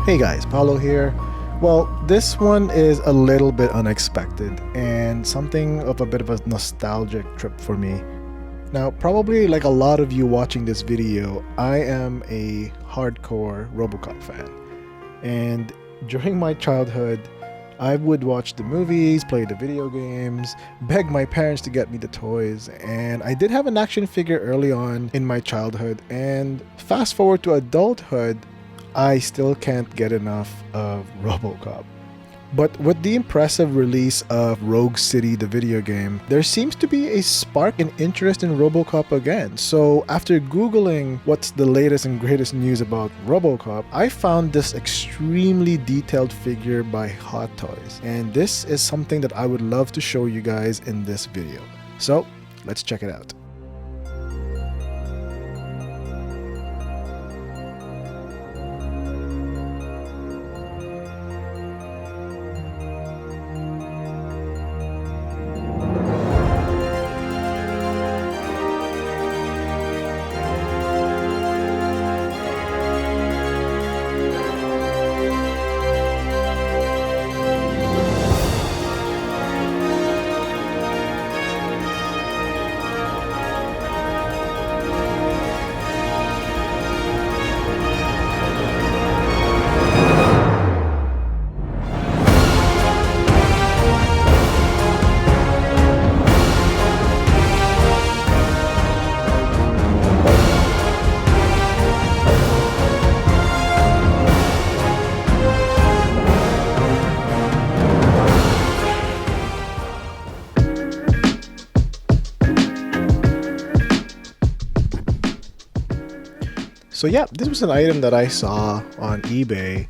Hey guys, Paulo here. Well, this one is a little bit unexpected and something of a bit of a nostalgic trip for me. Now, probably like a lot of you watching this video, I am a hardcore RoboCop fan. And during my childhood, I would watch the movies, play the video games, beg my parents to get me the toys, and I did have an action figure early on in my childhood, and fast forward to adulthood, I still can't get enough of RoboCop. But with the impressive release of Rogue City, the video game, there seems to be a spark in interest in RoboCop again. So after Googling what's the latest and greatest news about RoboCop, I found this extremely detailed figure by Hot Toys. And this is something that I would love to show you guys in this video. So let's check it out. So yeah, this was an item that I saw on eBay,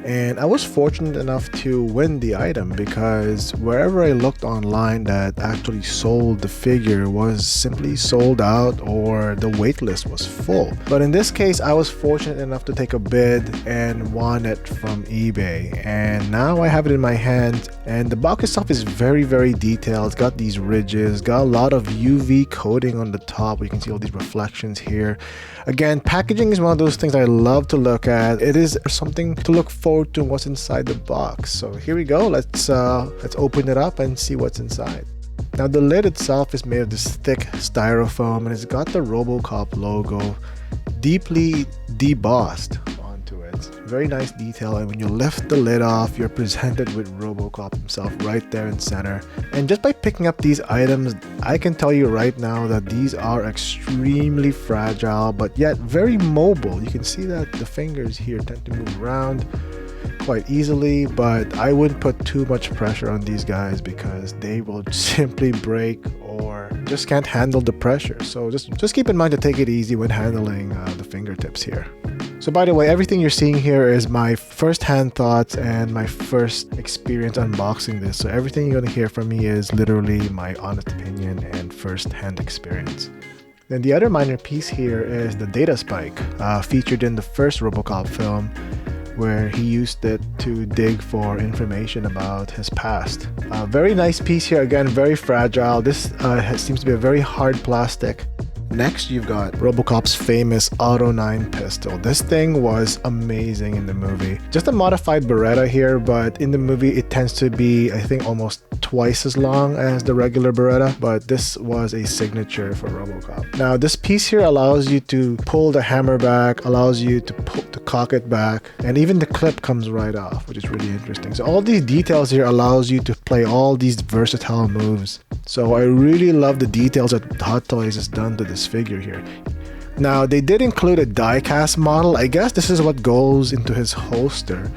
and I was fortunate enough to win the item because wherever I looked online that actually sold the figure was simply sold out or the wait list was full. But in this case, I was fortunate enough to take a bid and won it from eBay, and now I have it in my hand, and the box itself is very detailed. It's got these ridges, got a lot of UV coating on the top. You can see all these reflections here. Again, packaging is one of those things I love to look at. It is something to look forward to what's inside the box. So here we go. Let's open it up and see what's inside. Now the lid itself is made of this thick styrofoam, and it's got the RoboCop logo deeply debossed onto it. Very nice detail, and when you lift the lid off, you're presented with RoboCop himself right there in center. And just by picking up these items, I can tell you right now that these are extremely fragile but yet very mobile. You can see that the fingers here tend to move around quite easily, but I wouldn't put too much pressure on these guys because they will simply break or just can't handle the pressure. So just keep in mind to take it easy when handling the fingertips here. So by the way, everything you're seeing here is my first-hand thoughts and my first experience unboxing this. So everything you're gonna hear from me is literally my honest opinion and first-hand experience. Then the other minor piece here is the Dataspike, featured in the first RoboCop film, where he used it to dig for information about his past. Very nice piece here, again, very fragile. This seems to be a very hard plastic. Next, you've got RoboCop's famous Auto 9 pistol. This thing was amazing in the movie. Just a modified Beretta here, but in the movie it tends to be, I think, almost twice as long as the regular Beretta, but this was a signature for RoboCop. Now, this piece here allows you to pull the hammer back, allows you to cock it back, and even the clip comes right off, which is really interesting. So all these details here allows you to play all these versatile moves. So I really love the details that Hot Toys has done to this figure here. Now, they did include a diecast model. I guess this is what goes into his holster,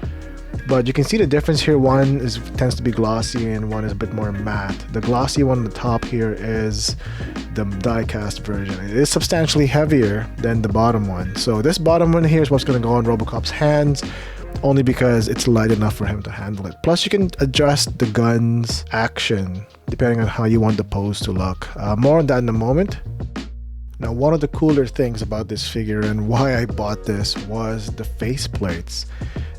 but you can see the difference here. One tends to be glossy and one is a bit more matte. The glossy one on the top here is the diecast version. It is substantially heavier than the bottom one. So this bottom one here is what's going to go on RoboCop's hands, only because it's light enough for him to handle it. Plus, you can adjust the gun's action depending on how you want the pose to look. More on that in a moment. Now, one of the cooler things about this figure and why I bought this was the faceplates.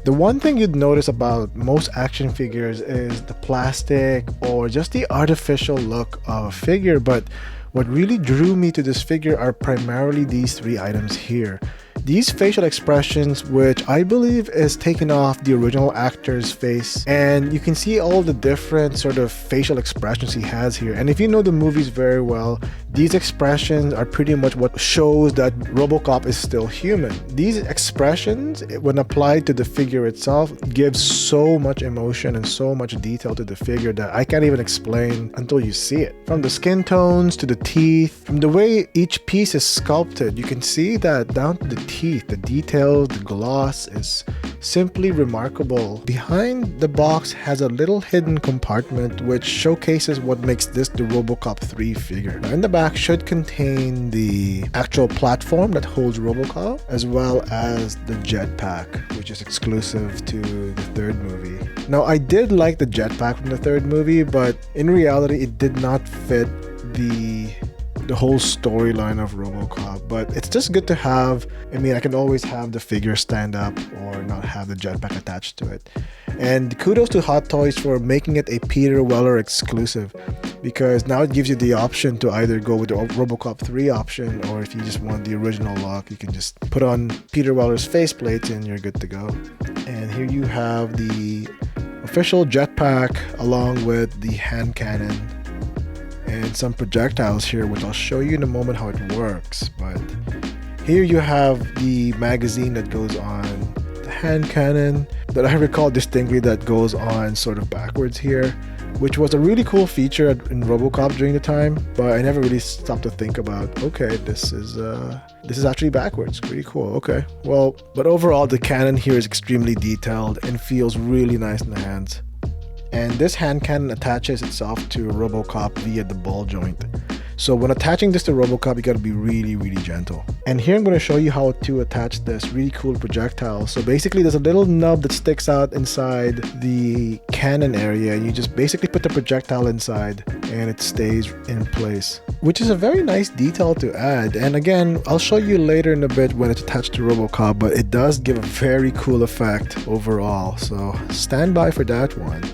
The one thing you'd notice about most action figures is the plastic or just the artificial look of a figure, but what really drew me to this figure are primarily these three items here. these facial expressions, which I believe is taken off the original actor's face, and you can see all the different sort of facial expressions he has here. And if you know the movies very well, these expressions are pretty much what shows that RoboCop is still human. These expressions, when applied to the figure itself, gives so much emotion and so much detail to the figure that I can't even explain until you see it. From the skin tones to the teeth, from the way each piece is sculpted, you can see that down to the teeth, the details, the gloss is simply remarkable. Behind the box has a little hidden compartment which showcases what makes this the RoboCop 3 figure. Now, in the back should contain the actual platform that holds RoboCop, as well as the jetpack, which is exclusive to the third movie. Now, I did like the jetpack from the third movie, but in reality it did not fit the whole storyline of RoboCop, but it's just good to have. I mean, I can always have the figure stand up or not have the jetpack attached to it. And kudos to Hot Toys for making it a Peter Weller exclusive, because now it gives you the option to either go with the RoboCop 3 option, or if you just want the original look, you can just put on Peter Weller's faceplate and you're good to go. And here you have the official jetpack along with the hand cannon and some projectiles here, which I'll show you in a moment how it works. But here you have the magazine that goes on the hand cannon that I recall distinctly that goes on sort of backwards here, which was a really cool feature in RoboCop during the time, but I never really stopped to think about, okay, this is actually backwards. Pretty cool. Okay, well, but overall the cannon here is extremely detailed and feels really nice in the hands. And this hand cannon attaches itself to RoboCop via the ball joint. So when attaching this to RoboCop, you gotta be really, really gentle. And here I'm gonna show you how to attach this really cool projectile. So basically there's a little nub that sticks out inside the cannon area, and you just basically put the projectile inside and it stays in place, which is a very nice detail to add. And again, I'll show you later in a bit when it's attached to RoboCop, but it does give a very cool effect overall. So stand by for that one.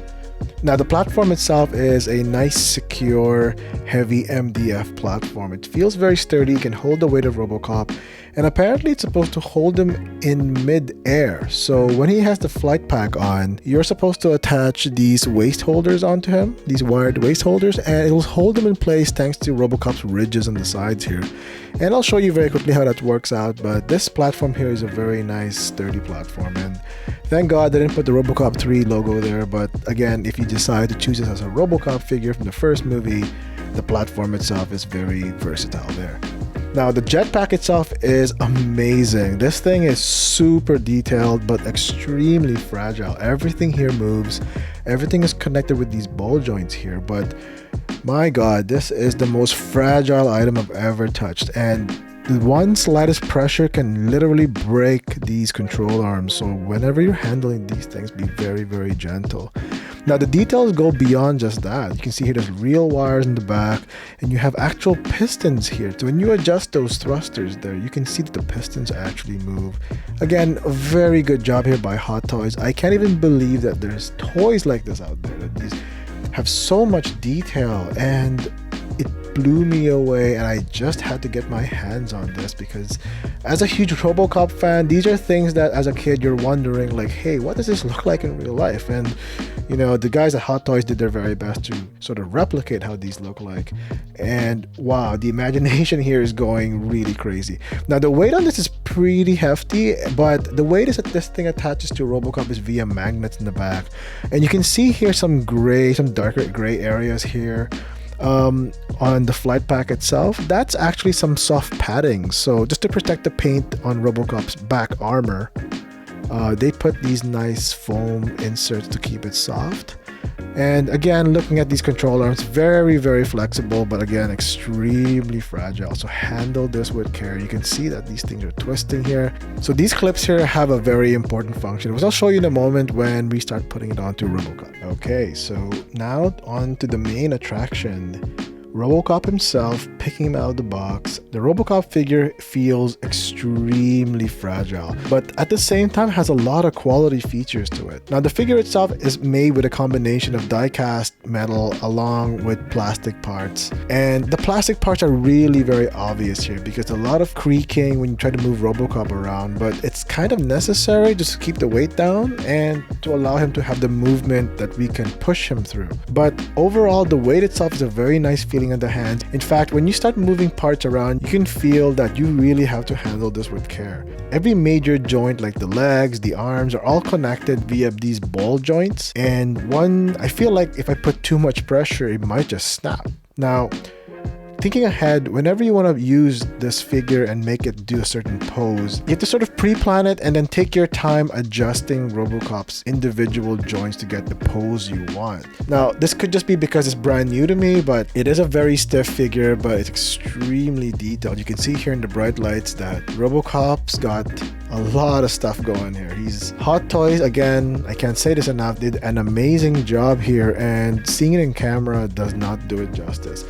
Now, the platform itself is a nice, secure, heavy MDF platform. It feels very sturdy, can hold the weight of RoboCop, and apparently it's supposed to hold him in mid-air. So when he has the flight pack on, you're supposed to attach these waist holders onto him, these wired waist holders, and it will hold him in place thanks to RoboCop's ridges on the sides here. And I'll show you very quickly how that works out, but this platform here is a very nice, sturdy platform, and thank God they didn't put the RoboCop 3 logo there. But again, if you decide to choose this as a RoboCop figure from the first movie, the platform itself is very versatile there. Now, the jetpack itself is amazing. This thing is super detailed but extremely fragile. Everything here moves. Everything is connected with these ball joints here, but my God, this is the most fragile item I've ever touched, and one slightest pressure can literally break these control arms. So whenever you're handling these things, be very, very gentle. Now, the details go beyond just that. You can see here there's real wires in the back, and you have actual pistons here. So when you adjust those thrusters there, you can see that the pistons actually move. Again, a very good job here by Hot Toys. I can't even believe that there's toys like this out there, that these have so much detail, and it blew me away, and I just had to get my hands on this because as a huge RoboCop fan, these are things that as a kid you're wondering, like, hey, what does this look like in real life? And you know, the guys at Hot Toys did their very best to sort of replicate how these look like, and wow, the imagination here is going really crazy. Now, the weight on this is pretty hefty, but the way this thing attaches to RoboCop is via magnets in the back, and you can see here some darker gray areas here. On the flight pack itself, that's actually some soft padding. So just to protect the paint on RoboCop's back armor, they put these nice foam inserts to keep it soft. And again, looking at these control arms, very, very flexible, but again, extremely fragile. So handle this with care. You can see that these things are twisting here. So these clips here have a very important function, which I'll show you in a moment when we start putting it onto RoboCop. Okay, so now on to the main attraction, RoboCop himself picking him out of the box. The RoboCop figure feels extremely fragile, but at the same time has a lot of quality features to it. Now the figure itself is made with a combination of die-cast metal along with plastic parts, and the plastic parts are really very obvious here because a lot of creaking when you try to move RoboCop around, but it's kind of necessary just to keep the weight down and to allow him to have the movement that we can push him through. But overall, the weight itself is a very nice feeling in the hand. In fact, when you start moving parts around, you can feel that you really have to handle this with care. Every major joint, like the legs, the arms, are all connected via these ball joints, and one, I feel like if I put too much pressure, it might just snap. Now, thinking ahead, whenever you want to use this figure and make it do a certain pose, you have to sort of pre-plan it and then take your time adjusting RoboCop's individual joints to get the pose you want. Now, this could just be because it's brand new to me, but it is a very stiff figure, but it's extremely detailed. You can see here in the bright lights that RoboCop's got a lot of stuff going here. He's Hot Toys, again, I can't say this enough, did an amazing job here, and seeing it in camera does not do it justice.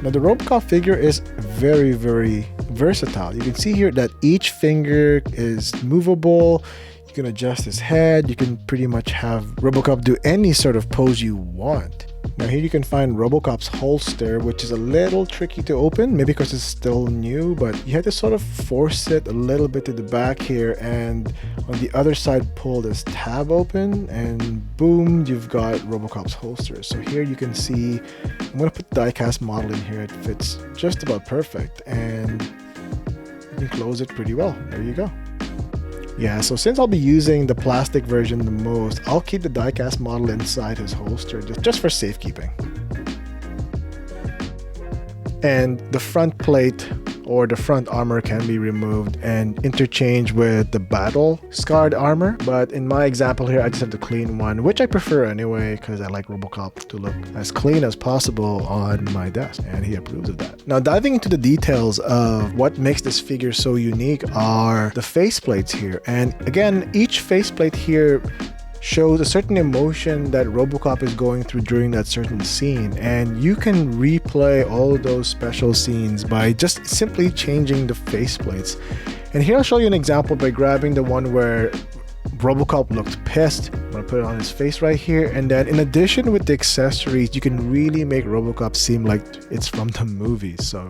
Now the RoboCop figure is very, very versatile. You can see here that each finger is movable. You can adjust his head. You can pretty much have RoboCop do any sort of pose you want. Now here you can find RoboCop's holster, which is a little tricky to open, maybe because it's still new, but you have to sort of force it a little bit to the back here, and on the other side pull this tab open, and boom, you've got RoboCop's holster. So here you can see, I'm going to put the diecast model in here. It fits just about perfect, and you can close it pretty well. There you go. Yeah, so since I'll be using the plastic version the most, I'll keep the diecast model inside his holster just for safekeeping. And the front plate or the front armor can be removed and interchanged with the battle scarred armor, but in my example here I just have the clean one, which I prefer anyway because I like RoboCop to look as clean as possible on my desk, and he approves of that. Now diving into the details of what makes this figure so unique are the faceplates here, and again each faceplate here shows a certain emotion that RoboCop is going through during that certain scene, and you can replay all of those special scenes by just simply changing the faceplates. And here I'll show you an example by grabbing the one where RoboCop looked pissed. I'm gonna put it on his face right here, and then in addition with the accessories, you can really make RoboCop seem like it's from the movie. So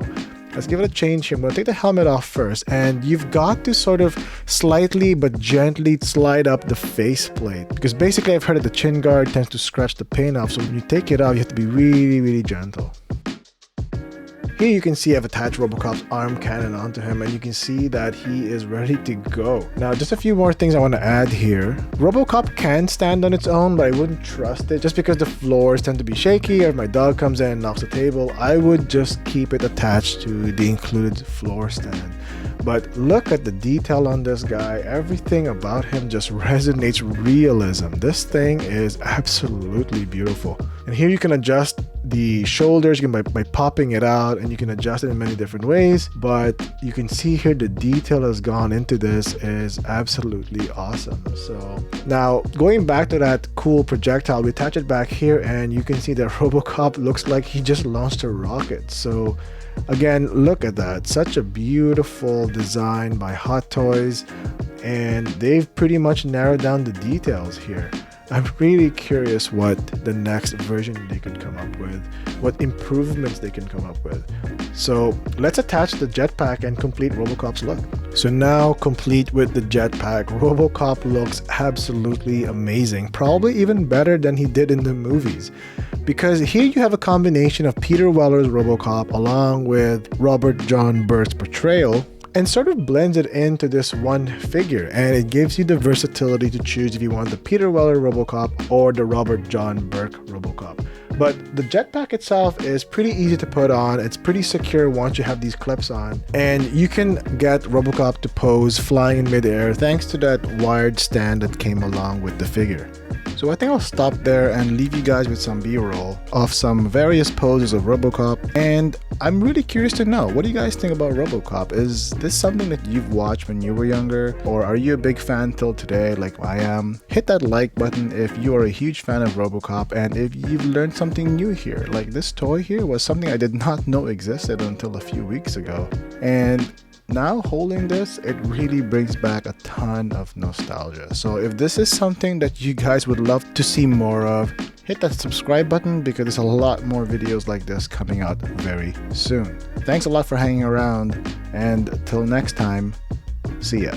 let's give it a change here. I'm going to take the helmet off first, and you've got to sort of slightly but gently slide up the faceplate, because basically I've heard that the chin guard tends to scratch the paint off, so when you take it off you have to be really, really gentle. Here you can see I've attached RoboCop's arm cannon onto him, and you can see that he is ready to go. Now just a few more things I want to add here. RoboCop can stand on its own, but I wouldn't trust it just because the floors tend to be shaky, or if my dog comes in and knocks the table, I would just keep it attached to the included floor stand. But look at the detail on this guy. Everything about him just resonates realism. This thing is absolutely beautiful. And here you can adjust the shoulders by popping it out, and you can adjust it in many different ways, but you can see here the detail has gone into this is absolutely awesome. So now going back to that cool projectile, we attach it back here, and you can see that RoboCop looks like he just launched a rocket. So again, look at that, such a beautiful design by Hot Toys, and they've pretty much narrowed down the details here. I'm really curious what the next version they could come up with, what improvements they can come up with. So let's attach the jetpack and complete RoboCop's look. So now complete with the jetpack, RoboCop looks absolutely amazing, probably even better than he did in the movies. Because here you have a combination of Peter Weller's RoboCop along with Robert John Burke's portrayal, and sort of blends it into this one figure, and it gives you the versatility to choose if you want the Peter Weller RoboCop or the Robert John Burke RoboCop. But the jetpack itself is pretty easy to put on. It's pretty secure once you have these clips on, and you can get RoboCop to pose flying in midair thanks to that wired stand that came along with the figure. So I think I'll stop there and leave you guys with some B-roll of some various poses of RoboCop, and I'm really curious to know, what do you guys think about RoboCop? Is this something that you've watched when you were younger, or are you a big fan till today like I am? Hit that like button if you are a huge fan of RoboCop, and if you've learned something new here. Like this toy here was something I did not know existed until a few weeks ago. And now holding this, it really brings back a ton of nostalgia. So if this is something that you guys would love to see more of, hit that subscribe button because there's a lot more videos like this coming out very soon. Thanks a lot for hanging around, and till next time, see ya.